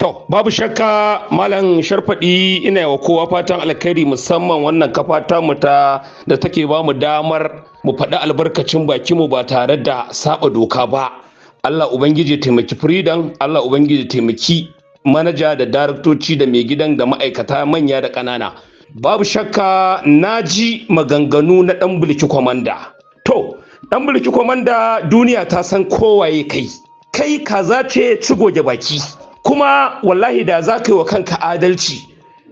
To, babu shakka Malam Sharfaɗi ina wa kowa fatan alkhairi musamman wannan kafa tamu da take ba mu damar mu faɗi albarkacin bakinmu ba tare da saba doka ba. Allah Ubangiji taimaki Freedom, Allah Ubangiji taimaki manaja da daraktoci da mai gidan da ma'aikata manya da ƙanana. Babu shakka na ji maganganu na ɗan bulki kwamanda. To, ɗan bulki kwamanda duniya ta san kowaye kai. Kai kaza ce ci goge baki. Kuma wallahi da za ka yi wa kanka adalci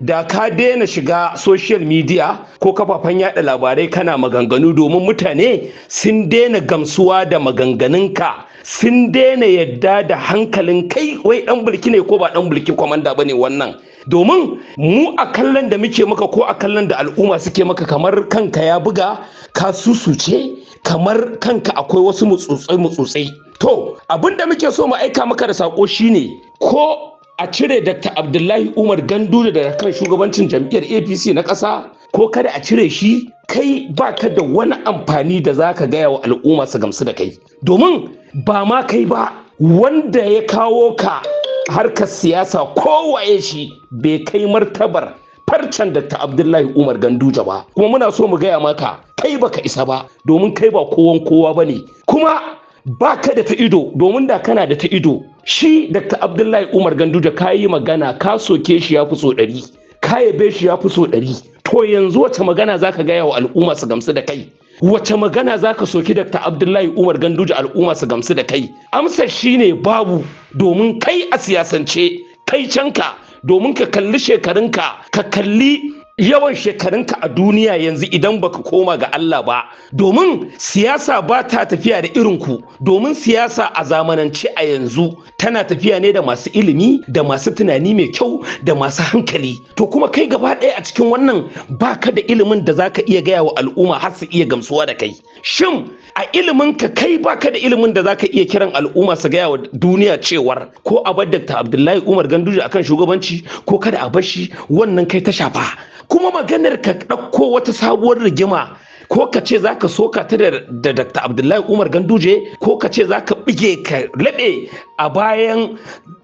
da ka daina shiga social media ko kafafen yada labarai kana maganganu domin mutane sun daina gamsuwa da maganganunka, sun daina yadda da hankalin kai wai dan bulki ne ko ba dan bulki kwamanda bane wannan. Domin mu a kallon da muke maka ko a kallon da al'umma suke maka kamar kanka ya buga ka susuce, kamar kanka akwai wasu mutsutsai. To, abin da muke so mu aika maka da sako shine ko a cire Dr. Abdullahi Umar Ganduje daga kan shugabancin jam'iyyar APC na ƙasa ko kada a cire shi, kai baka da wani amfani da zaka gaya wa al'umma su gamsu da kai. Domin ba ma kai ba, wanda ya kawo ka harkar siyasa kowaye shi bai kai martabar farcen Dr. Abdullahi Umar Ganduje ba. Kuma muna so mu gaya maka kai baka isa ba domin kai ba kowa bane. Kuma ba ka da ta ido domin da kana da ta ido shi Dr. Abdullahi Umar Ganduje ka yi magana ka soke shi ya fi so 100, ka yabe shi ya fi so 100. To yanzu wace magana zaka gaya wa al'umma su gamsu da kai? Wace magana zaka soki Dr. Abdullahi Umar Ganduje al'umma su gamsu da kai? Amsar shine babu, domin kai a siyasance kai canka, domin ka kalli shekarunka, ka kalli yawan shekarunka a duniya yanzu idan baka koma ga Allah ba. Domin siyasa ba ta tafiya da irinku, domin siyasa a zamanance a yanzu tana tafiya ne da masu ilimi, da masu tunani mai kyau, da masu hankali. To kuma kai gaba ɗaya a cikin wannan baka da ilimin da zaka iya gaya wa al'umma har su iya gamsuwa da kai. Shin a ilimin ka kai baka da ilimin da zaka iya kiran al'umma su gaya wa duniya cewar ko a bar Dr. Abdullahi Umar Ganduje akan shugabanci ko kada a bar shi, wannan kai ta shafa. Kuma maganar ka ɗauko wata sabuwar rigima ko ka ce za ka soka ta da Dr. Abdullahi Umar Ganduje ko ka ce za ka bige ka laɓe a bayan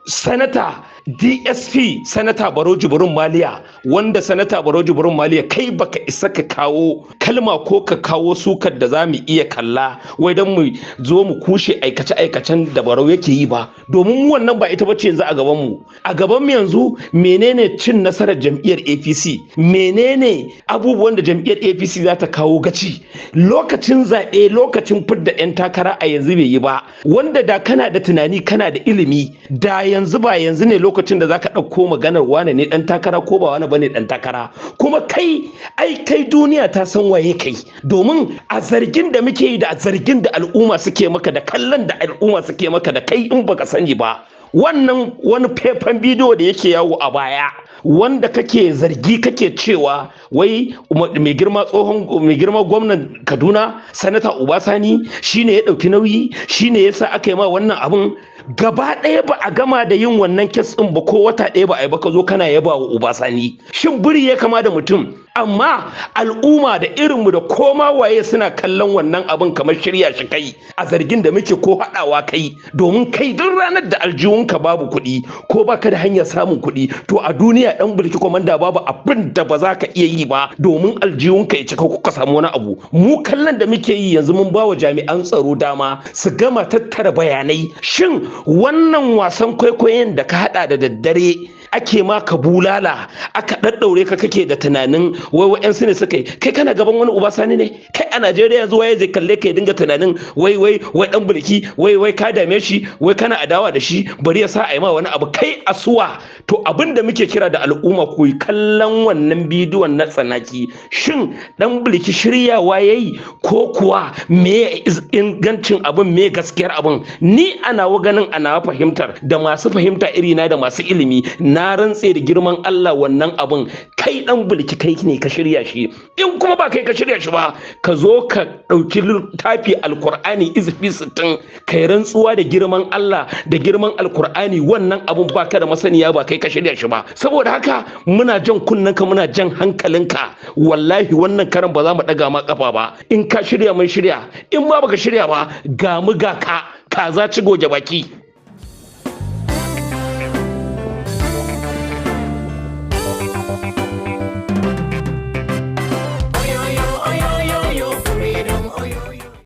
sanata DSP sanata Barau Jibrin Maliya, wanda sanata Barau Jibrin Maliya kai baka isa ka kawo kalma ko ka kawo sukar da za mu iya kalla wai don mu zo mu kushe aikace-aikacen da Barau yake yi ba, domin mu wannan ba ita bace yanzu a gaban mu. A gaban mu yanzu menene cin nasarar jam'iyyar APC, menene abubuwan da jam'iyyar APC za ta kawo gaci. Lokacin zaɓe, lokacin fidda 'yan takara a yanzu bai yi ba, wanda da kana da tunani kana da ilimi da yanzu ba yanzu ne lokacin da zaka ɗauko maganar wane ne ɗan takara ko ba wane bane ɗan takara. Kuma kai duniya ta san waye kai, domin a zargin da muke yi da zargin da al'umma suke maka da kallon da al'umma suke maka da kai in baka sani ba, wannan wani faifan bidiyo da yake yawo a baya wanda kake zargi kake cewa wai mai girma gwamnan Kaduna sanata Ubasani shine ya ɗauki nauyi, shine yasa aka yi ma wannan abun. Gaba ɗaya ba a gama da yin wannan kes ɗin ba ko wata ɗaya ba a yi ba ka zo kana yaba wa Ubasani. Shin biri ya kama da mutum? Amma al'umma da irinmu da koma waye suna kallon wannan abin kamar shirya shi kai a zargin da muke ko haɗawa kai, domin kai duk ranar da aljihunka babu kuɗi ko baka da hanyar samun kuɗi to a duniya ɗan bulki kwamanda babu abin da ba za ka iya yi ba domin aljihunka ya cika kuka samu wani abu. Mu kallon da muke yi yanzu mun ba wa jami'an tsaro dama su gama tattara bayanai. Shin wannan wasan kwaikwayon da ka haɗa da daddare ake maka bulala aka ɗaɗɗaure ka kake da tunanin wai wa'yansu ne suka yi, kai kana gaban wani Ubasani ne? Kai a Najeriya yanzu waye zai kalle ka ya dinga tunanin wai dan bulki wai ka dame shi, wai kana adawa da shi bari ya sa a yi ma wani abu, kai asuwa. To abin da muke kira da al'umma ku yi kallon wannan bidiyon na tsanaki, shin dan bulki shiryawa yayi ko kuwa me ingancin abin, me gaskiyar abin? Ni ana ganin ana fahimtar da masu fahimta irina da masu ilimi na rantse da girman Allah wannan abin kai dan bulki kai ne ka shirya shi. In kuma ba kai ka shirya shi ba, ka zo ka ɗauki littafi alkur'ani izifi 60 kai rantsuwa da girman Allah da girman alkur'ani wannan abin baka da masaniya ba kai ka shirya shi ba. Saboda haka muna jan kunnanka, muna jan hankalinka, wallahi wannan karan ba za mu ɗaga ma kafa ba. In ka shirya mun shirya, in ma baka shirya ba ga mu ga ka kaza ci goge baki.